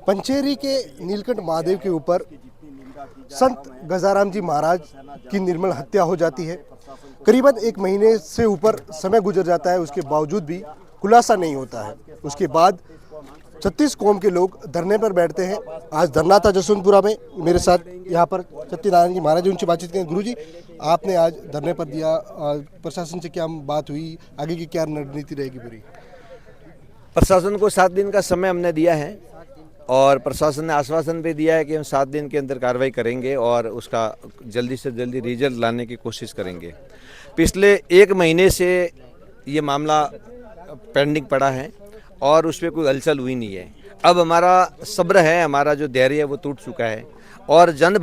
पंचेरी के नीलकंठ महादेव के ऊपर संत गजाराम जी महाराज की निर्मल हत्या हो जाती है। करीबन 1 महीने से ऊपर समय गुजर जाता है, उसके बावजूद भी खुलासा नहीं होता है। उसके बाद 36 कौम के लोग धरने पर बैठते हैं। आज धरना था जसवंतपुरा में। मेरे साथ यहाँ पर सत्यनारायण जी महाराज, उनसे बातचीत करें। गुरु जी, आपने आज धरने पर दिया, प्रशासन से क्या बात हुई, आगे की क्या रणनीति रहेगी पूरी? प्रशासन को 7 दिन का समय हमने दिया है और प्रशासन ने आश्वासन भी दिया है कि हम 7 दिन के अंदर कार्रवाई करेंगे और उसका जल्दी से जल्दी रिजल्ट लाने की कोशिश करेंगे। पिछले 1 महीने से ये मामला पेंडिंग पड़ा है और उस पर कोई हलचल हुई नहीं है। अब हमारा सब्र है, हमारा जो धैर्य है वो टूट चुका है और जन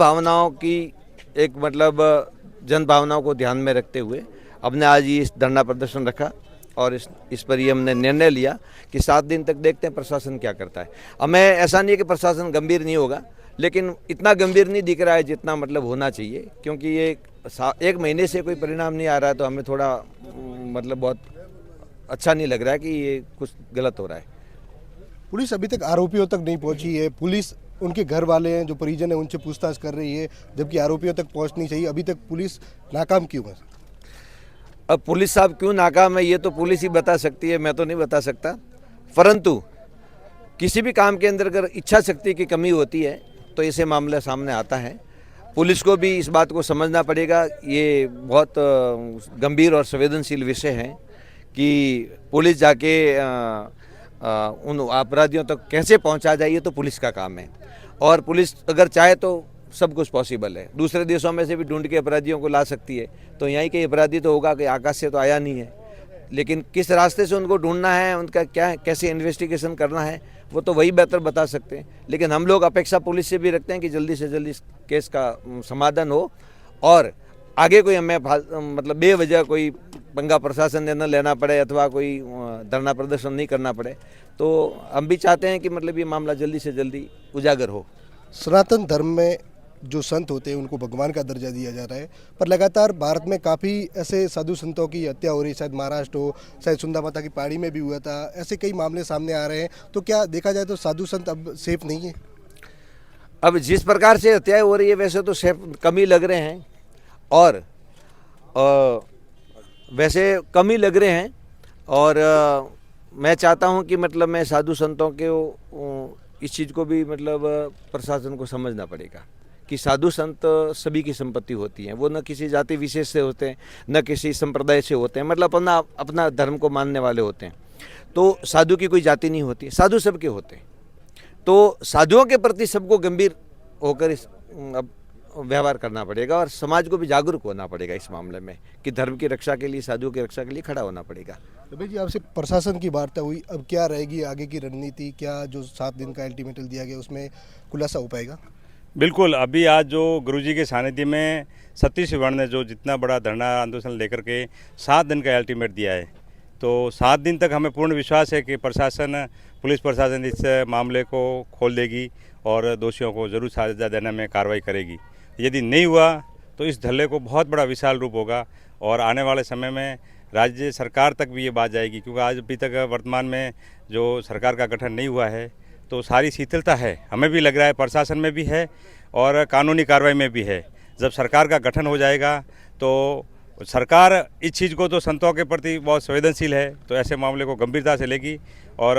भावनाओं को ध्यान में रखते हुए हमने आज ये इस धरना प्रदर्शन रखा और इस पर ये हमने निर्णय लिया कि 7 दिन तक देखते हैं प्रशासन क्या करता है। हमें ऐसा नहीं है कि प्रशासन गंभीर नहीं होगा, लेकिन इतना गंभीर नहीं दिख रहा है जितना मतलब होना चाहिए, क्योंकि ये 1 महीने से कोई परिणाम नहीं आ रहा है तो हमें थोड़ा बहुत अच्छा नहीं लग रहा है कि ये कुछ गलत हो रहा है। पुलिस अभी तक आरोपियों तक नहीं पहुंची है। पुलिस, उनके घर वाले हैं, जो परिजन हैं, उनसे पूछताछ कर रही है, जबकि आरोपियों तक पहुंचनी चाहिए। अभी तक पुलिस नाकाम क्यों है? अब पुलिस साहब क्यों नाकाम है ये तो पुलिस ही बता सकती है, मैं तो नहीं बता सकता। परंतु किसी भी काम के अंदर अगर इच्छा शक्ति की कमी होती है तो ऐसे मामला सामने आता है। पुलिस को भी इस बात को समझना पड़ेगा। ये बहुत गंभीर और संवेदनशील विषय है कि पुलिस जाके उन अपराधियों तक कैसे पहुंचा जाए, ये तो पुलिस का काम है। और पुलिस अगर चाहे तो सब कुछ पॉसिबल है। दूसरे देशों में से भी ढूंढ के अपराधियों को ला सकती है, तो यहीं के अपराधी तो होगा कि आकाश से तो आया नहीं है। लेकिन किस रास्ते से उनको ढूंढना है, उनका क्या कैसे इन्वेस्टिगेशन करना है, वो तो वही बेहतर बता सकते हैं। लेकिन हम लोग अपेक्षा पुलिस से भी रखते हैं कि जल्दी से जल्दी इस केस का समाधान हो और आगे कोई हमें बेवजह कोई पंगा प्रशासन ने न लेना पड़े अथवा कोई धरना प्रदर्शन नहीं करना पड़े। तो हम भी चाहते हैं कि ये मामला जल्दी से जल्दी उजागर हो। सनातन धर्म में जो संत होते हैं उनको भगवान का दर्जा दिया जा रहा है, पर लगातार भारत में काफ़ी ऐसे साधु संतों की हत्या हो रही है। शायद महाराष्ट्र हो, शायद सुंदा माता की पहाड़ी में भी हुआ था। ऐसे कई मामले सामने आ रहे हैं। तो क्या देखा जाए तो साधु संत अब सेफ नहीं है? अब जिस प्रकार से हत्याएं हो रही है वैसे तो सेफ कम ही लग रहे हैं और मैं चाहता हूं कि मैं साधु संतों के इस चीज़ को भी प्रशासन को समझना पड़ेगा कि साधु संत सभी की संपत्ति होती हैं। वो न किसी जाति विशेष से होते हैं, न किसी संप्रदाय से होते हैं, अपना धर्म को मानने वाले होते हैं। तो साधु की कोई जाति नहीं होती, साधु सबके होते हैं। तो साधुओं के प्रति सबको गंभीर होकर व्यवहार करना पड़ेगा और समाज को भी जागरूक होना पड़ेगा इस मामले में कि धर्म की रक्षा के लिए, साधुओं की रक्षा के लिए खड़ा होना पड़ेगा। तो भाई जी, आपसे प्रशासन की वार्ता हुई, अब क्या रहेगी आगे की रणनीति? क्या जो 7 दिन का अल्टीमेटम दिया गया उसमें खुलासा हो पाएगा? बिल्कुल। अभी आज जो गुरुजी के सानिध्य में सतीश वर्ण ने जो जितना बड़ा धरना आंदोलन लेकर के 7 दिन का अल्टीमेट दिया है, तो 7 दिन तक हमें पूर्ण विश्वास है कि पुलिस प्रशासन इस मामले को खोल देगी और दोषियों को जरूर सजा देने में कार्रवाई करेगी। यदि नहीं हुआ तो इस धरने को बहुत बड़ा विशाल रूप होगा और आने वाले समय में राज्य सरकार तक भी ये बात जाएगी, क्योंकि आज अभी तक वर्तमान में जो सरकार का गठन नहीं हुआ है तो सारी शिथिलता है। हमें भी लग रहा है, प्रशासन में भी है और कानूनी कार्रवाई में भी है। जब सरकार का गठन हो जाएगा तो सरकार इस चीज़ को तो संतों के प्रति बहुत संवेदनशील है, तो ऐसे मामले को गंभीरता से लेगी और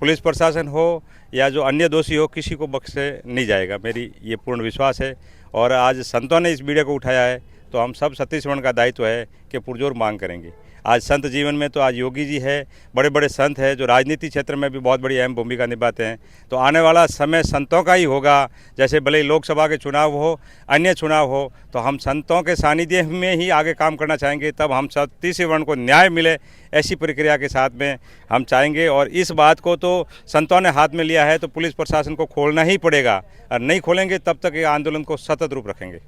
पुलिस प्रशासन हो या जो अन्य दोषी हो, किसी को बख्शे नहीं जाएगा। मेरी ये पूर्ण विश्वास है और आज संतों ने इस वीडियो को उठाया है तो हम सब सतीश वर्ण का दायित्व है कि पुरजोर मांग करेंगे। आज संत जीवन में तो आज योगी जी है, बड़े बड़े संत हैं जो राजनीति क्षेत्र में भी बहुत बड़ी अहम भूमिका निभाते हैं। तो आने वाला समय संतों का ही होगा। जैसे भले ही लोकसभा के चुनाव हो, अन्य चुनाव हो, तो हम संतों के सानिध्य में ही आगे काम करना चाहेंगे। तब हम सतीश वर्ण को न्याय मिले, ऐसी प्रक्रिया के साथ में हम चाहेंगे। और इस बात को तो संतों ने हाथ में लिया है तो पुलिस प्रशासन को खोलना ही पड़ेगा, और नहीं खोलेंगे तब तक ये आंदोलन को सतत रूप रखेंगे।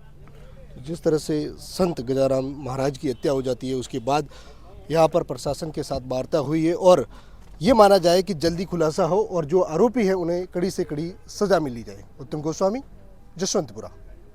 जिस तरह से संत गजाराम महाराज की हत्या हो जाती है, उसके बाद यहाँ पर प्रशासन के साथ वार्ता हुई है और ये माना जाए कि जल्दी खुलासा हो और जो आरोपी है उन्हें कड़ी से कड़ी सजा मिली जाए। उत्तम गोस्वामी, जसवंतपुरा।